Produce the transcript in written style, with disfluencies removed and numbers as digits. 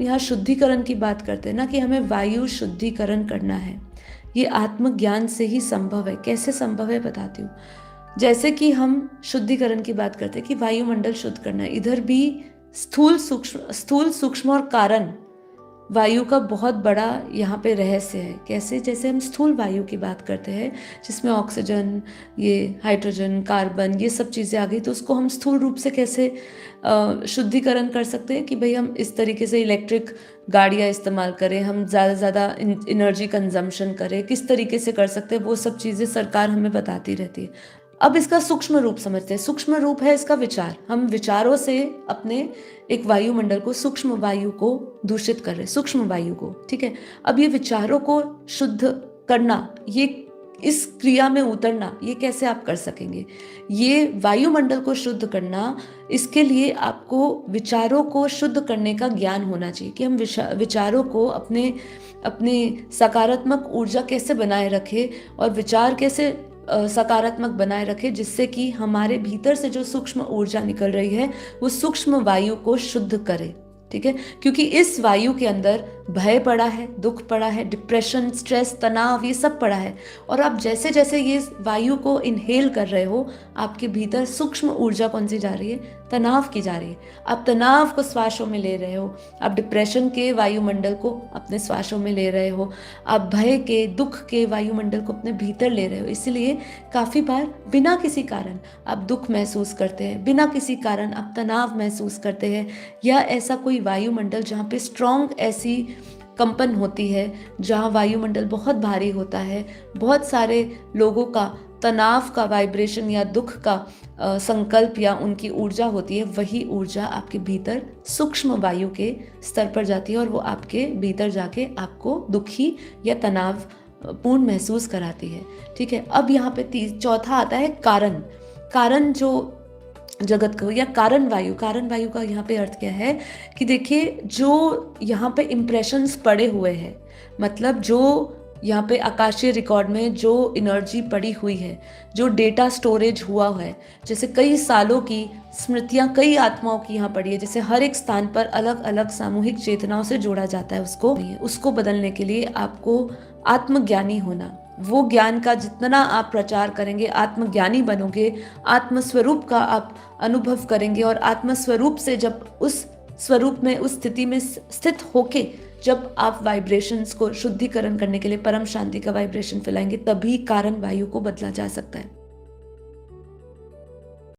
यहाँ शुद्धिकरण की बात करते हैं ना कि हमें वायु शुद्धिकरण करना है, ये आत्मज्ञान से ही संभव है। कैसे संभव है बताती हूँ। जैसे कि हम शुद्धिकरण की बात करते हैं कि वायुमंडल शुद्ध करना है, इधर भी स्थूल सूक्ष्म और कारण वायु का बहुत बड़ा यहाँ पे रहस्य है। कैसे? जैसे हम स्थूल वायु की बात करते हैं जिसमें ऑक्सीजन, ये हाइड्रोजन, कार्बन, ये सब चीज़ें आ गई, तो उसको हम स्थूल रूप से कैसे शुद्धिकरण कर सकते हैं कि भाई हम इस तरीके से इलेक्ट्रिक गाड़ियाँ इस्तेमाल करें, हम ज़्यादा से ज़्यादा एनर्जी कंजम्पशन करें, किस तरीके से कर सकते हैं, वो सब चीज़ें सरकार हमें बताती रहती है। अब इसका सूक्ष्म रूप समझते हैं। सूक्ष्म रूप है इसका विचार। हम विचारों से अपने एक वायुमंडल को, सूक्ष्म वायु को दूषित कर रहे हैं, सूक्ष्म वायु को, ठीक है। अब ये विचारों को शुद्ध करना, ये इस क्रिया में उतरना, ये कैसे आप कर सकेंगे? ये वायुमंडल को शुद्ध करना, इसके लिए आपको विचारों को शुद्ध करने का ज्ञान होना चाहिए कि हम विचारों को अपने सकारात्मक ऊर्जा कैसे बनाए रखें और विचार कैसे सकारात्मक बनाए रखे, जिससे कि हमारे भीतर से जो सूक्ष्म ऊर्जा निकल रही है वो सूक्ष्म वायु को शुद्ध करे, ठीक है। क्योंकि इस वायु के अंदर भय पड़ा है, दुख पड़ा है, डिप्रेशन, स्ट्रेस, तनाव, ये सब पड़ा है। और आप जैसे जैसे ये वायु को इनहेल कर रहे हो, आपके भीतर सूक्ष्म ऊर्जा कौन सी जा रही है? तनाव की जा रही है। आप तनाव को श्वासों में ले रहे हो, आप डिप्रेशन के वायुमंडल को अपने श्वासों में ले रहे हो, आप भय के, दुख के वायुमंडल को अपने भीतर ले रहे हो। इसलिए काफ़ी बार बिना किसी कारण आप दुख महसूस करते हैं, बिना किसी कारण आप तनाव महसूस करते हैं, या ऐसा कोई वायुमंडल जहाँ पे स्ट्रॉन्ग ऐसी कंपन होती है, जहाँ वायुमंडल बहुत भारी होता है, बहुत सारे लोगों का तनाव का वाइब्रेशन या दुख का संकल्प या उनकी ऊर्जा होती है, वही ऊर्जा आपके भीतर सूक्ष्म वायु के स्तर पर जाती है और वो आपके भीतर जाके आपको दुखी या तनाव पूर्ण महसूस कराती है, ठीक है। अब यहाँ पे चौथा आता है कारण। कारण जो जगत को, या कारण वायु का यहाँ पे अर्थ क्या है कि देखिए, जो यहाँ पे इम्प्रेशंस पड़े हुए हैं, मतलब जो यहाँ पे आकाशीय रिकॉर्ड में जो एनर्जी पड़ी हुई है, जो डेटा स्टोरेज हुआ है, जैसे कई सालों की स्मृतियाँ कई आत्माओं की यहाँ पड़ी है, जैसे हर एक स्थान पर अलग अलग सामूहिक चेतनाओं से जोड़ा जाता है, उसको बदलने के लिए आपको आत्मज्ञानी होना, वो ज्ञान का जितना आप प्रचार करेंगे, आत्मज्ञानी बनोगे, आत्मस्वरूप का आप अनुभव करेंगे, और आत्मस्वरूप से जब उस स्वरूप में, उस स्थिति में स्थित होके जब आप वाइब्रेशंस को शुद्धिकरण करने के लिए परम शांति का वाइब्रेशन फैलाएंगे, तभी कारण वायु को बदला जा सकता है।